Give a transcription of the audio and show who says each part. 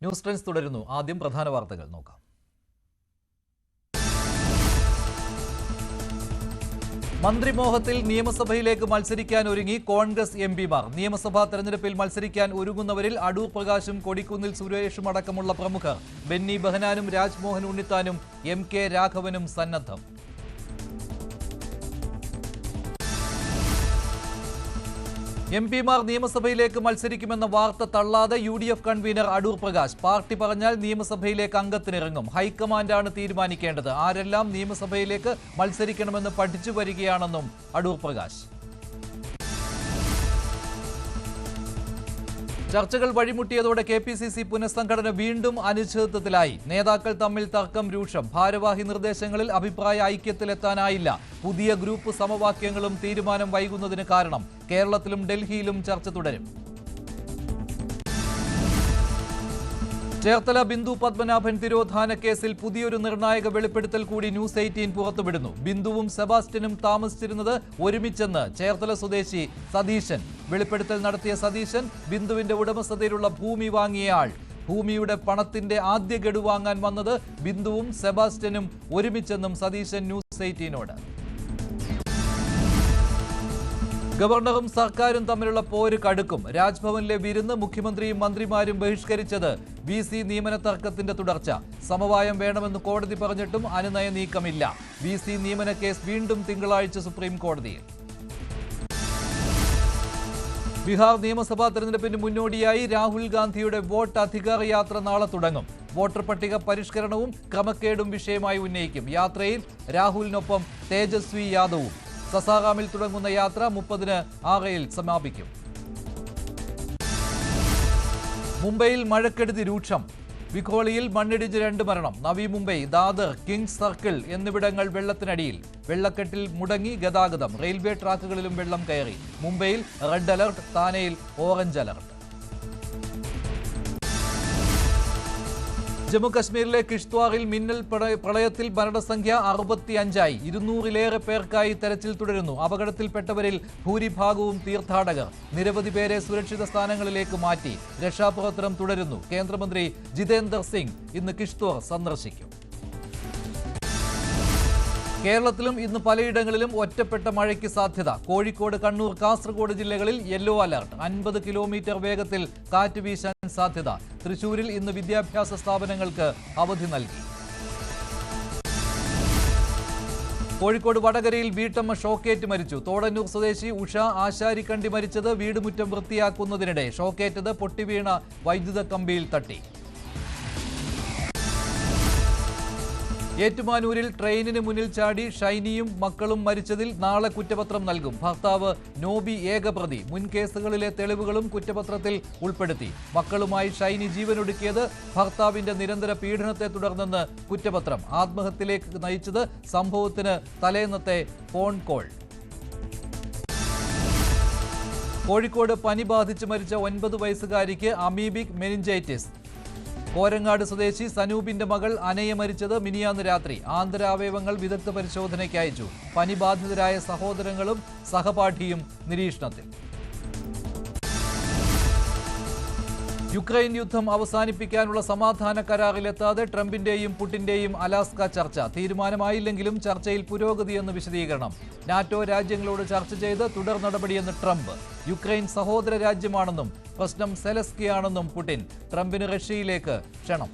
Speaker 1: News trends തുടരുന്നു. ആദ്യം പ്രധാന വാർത്തകൾ നോക്കാം. മന്ത്രിമോഹത്തിൽ നിയമസഭയിലേക്ക് മത്സരിക്കാൻ ഒരുങ്ങി കോൺഗ്രസ് എംപിമാർ. നിയമസഭാ തെരഞ്ഞെടുപ്പിൽ മത്സരിക്കാൻ ഒരുങ്ങുന്നവരിൽ അടൂർ പ്രകാശും കൊടിക്കുന്നിൽ സുരേഷും അടക്കമുള്ള പ്രമുഖർ. ബെന്നി ബെഹനാനും രാജ്മോഹൻ ഉണ്ണിത്താനും MK രാഘവനും സന്നദ്ധം. എംപിമാർ നിയമസഭയിലേക്ക് മത്സരിക്കുമെന്ന വാർത്ത തള്ളാതെ UDF convener Adoor Prakash. Party പറഞ്ഞാൽ നിയമസഭയിലേക്ക് അംഗത്തിനിറങ്ങും. ഹൈക്കമാൻഡാണ് തീരുമാനിക്കേണ്ടത്. ആരെല്ലാം നിയമസഭയിലേക്ക് മത്സരിക്കണമെന്ന് പഠിച്ചു വരികയാണെന്നും അടൂർ പ്രകാശ്. ചർച്ചകൾ വഴിമുട്ടിയതോടെ KPCC പുനഃസംഘടന വീണ്ടും അനിശ്ചിതത്വത്തിലായി. നേതാക്കൾ തമ്മിൽ തർക്കം രൂക്ഷം. ഭാരവാഹി നിർദ്ദേശങ്ങളിൽ അഭിപ്രായ ഐക്യത്തിലെത്താനായില്ല. പുതിയ ഗ്രൂപ്പ് സമവാക്യങ്ങളും തീരുമാനം വൈകുന്നതിന് കാരണം. കേരളത്തിലും ഡൽഹിയിലും ചർച്ച തുടരും. ചേർത്തല ബിന്ദു പത്മനാഭൻ തിരോധാന കേസിൽ പുതിയൊരു നിർണായക വെളിപ്പെടുത്തൽ കൂടി ന്യൂസ് 18 പുറത്തുവിടുന്നു. ബിന്ദുവും സെബാസ്റ്റ്യനും താമസിച്ചിരുന്നത് ഒരുമിച്ചെന്ന് ചേർത്തല സ്വദേശി സതീശൻ. വെളിപ്പെടുത്തൽ നടത്തിയ സതീശൻ ബിന്ദുവിന്റെ ഉടമസ്ഥതയിലുള്ള ഭൂമി വാങ്ങിയയാൾ. ഭൂമിയുടെ പണത്തിന്റെ ആദ്യ ഗഡു വാങ്ങാൻ വന്നത് ബിന്ദുവും സെബാസ്റ്റ്യനും ഒരുമിച്ചെന്നും സതീശൻ ന്യൂസ് 18നോട്. ഗവർണറും സർക്കാരും തമ്മിലുള്ള പോര് കടുക്കും. രാജ്ഭവനിലെ വിരുന്ന് മുഖ്യമന്ത്രിയും മന്ത്രിമാരും ബഹിഷ്കരിച്ചത് VC നിയമന തർക്കത്തിന്റെ തുടർച്ച. സമവായം വേണമെന്ന് കോടതി പറഞ്ഞിട്ടും അനുനയ നീക്കമില്ല. VC നിയമന കേസ് വീണ്ടും തിങ്കളാഴ്ച സുപ്രീം കോടതിയിൽ. ബീഹാർ നിയമസഭാ തെരഞ്ഞെടുപ്പിന് മുന്നോടിയായി രാഹുൽ ഗാന്ധിയുടെ വോട്ട് അധികാര യാത്ര നാളെ തുടങ്ങും. വോട്ടർ പട്ടിക പരിഷ്കരണവും ക്രമക്കേടും വിഷയമായി ഉന്നയിക്കും. യാത്രയിൽ രാഹുലിനൊപ്പം തേജസ്വി യാദവും. സസാറാമിൽ തുടങ്ങുന്ന യാത്ര 30-ന് ആറയിൽ സമാപിക്കും. മുംബൈയിൽ മഴക്കെടുതി രൂക്ഷം. വിഖോളിയിൽ മണ്ണിടിഞ്ഞ് 2 മരണം. നവി മുംബൈ, ദാദർ, കിങ്സ് സർക്കിൾ എന്നിവിടങ്ങൾ വെള്ളത്തിനടിയിൽ. വെള്ളക്കെട്ടിൽ മുടങ്ങി ഗതാഗതം. റെയിൽവേ ട്രാക്കുകളിലും വെള്ളം കയറി. മുംബൈയിൽ റെഡ് അലർട്ട്, താനെയിൽ ഓറഞ്ച് അലർട്ട്. ജമ്മുകശ്മീരിലെ കിഷ്ത്വാറിൽ മിന്നൽ പ്രളയത്തിൽ മരണസംഖ്യ 65ആയി. 200-ലേറെ പേർക്കായി തെരച്ചിൽ തുടരുന്നു. അപകടത്തിൽപ്പെട്ടവരിൽ ഭൂരിഭാഗവും തീർത്ഥാടകർ. നിരവധി പേരെ സുരക്ഷിത സ്ഥാനങ്ങളിലേക്ക് മാറ്റി. രക്ഷാപ്രവർത്തനം തുടരുന്നു. കേന്ദ്രമന്ത്രി ജിതേന്ദർ സിംഗ് ഇന്ന് കിഷ്ത്വാർ സന്ദർശിക്കും. കേരളത്തിലും ഇന്ന് പലയിടങ്ങളിലും ഒറ്റപ്പെട്ട മഴയ്ക്ക് സാധ്യത. കോഴിക്കോട്, കണ്ണൂർ, കാസർഗോഡ് ജില്ലകളിൽ യെല്ലോ അലർട്ട്. 50 കിലോമീറ്റർ വേഗത്തിൽ കാറ്റ് വീശാൻ സാധ്യത. തൃശൂരിൽ ഇന്ന് വിദ്യാഭ്യാസ സ്ഥാപനങ്ങൾക്ക് അവധി നൽകി. കോഴിക്കോട് വടകരയിൽ വീട്ടമ്മ ഷോക്കേറ്റ് മരിച്ചു. തോടന്നൂർ സ്വദേശി ഉഷ ആശാരിക്കണ്ടി മരിച്ചത് വീടുമുറ്റം വൃത്തിയാക്കുന്നതിനിടെ. ഷോക്കേറ്റത് പൊട്ടിവീണ വൈദ്യുത കമ്പിയിൽ തട്ടി. ഏറ്റുമാനൂരിൽ ട്രെയിനിന് മുന്നിൽ ചാടി ഷൈനിയും മക്കളും മരിച്ചതിൽ നാളെ കുറ്റപത്രം നൽകും. ഭർത്താവ് നോബി ഏകപ്രതി. മുൻ കേസുകളിലെ തെളിവുകളും കുറ്റപത്രത്തിൽ ഉൾപ്പെടുത്തി. മക്കളുമായി ഷൈനി ജീവനൊടുക്കിയത് ഭർത്താവിന്റെ നിരന്തര പീഡനത്തെ തുടർന്നെന്ന് കുറ്റപത്രം. ആത്മഹത്യയിലേക്ക് നയിച്ചത് സംഭവത്തിന് തലേന്നത്തെ ഫോൺ കോൾ. കോഴിക്കോട് പനി ബാധിച്ച് മരിച്ച 9 വയസ്സുകാരിക്ക് അമീബിക് മെനിഞ്ചൈറ്റിസ്. കോരങ്ങാട് സ്വദേശി സനൂപിന്റെ മകൾ അനയ മരിച്ചത് മിനിയാന്ന് രാത്രി. ആന്തരാവയവങ്ങൾ വിദഗ്ധ പരിശോധനയ്ക്ക് അയച്ചു. പനി ബാധിതരായ സഹോദരങ്ങളും സഹപാഠിയും നിരീക്ഷണത്തിൽ. യുക്രൈൻ യുദ്ധം അവസാനിപ്പിക്കാനുള്ള സമാധാന കരാറിലെത്താതെ ട്രംപിന്റെയും പുടിന്റെയും അലാസ്ക ചർച്ച. തീരുമാനമായില്ലെങ്കിലും ചർച്ചയിൽ പുരോഗതിയെന്ന് വിശദീകരണം. നാറ്റോ രാജ്യങ്ങളോട് ചർച്ച ചെയ്ത് തുടർ നടപടിയെന്ന് ട്രംപ്. യുക്രൈൻ സഹോദര രാജ്യമാണെന്നും പ്രശ്നം സെലസ്കിയാണെന്നും പുടിൻ. ട്രംപിന് റഷ്യയിലേക്ക് ക്ഷണം.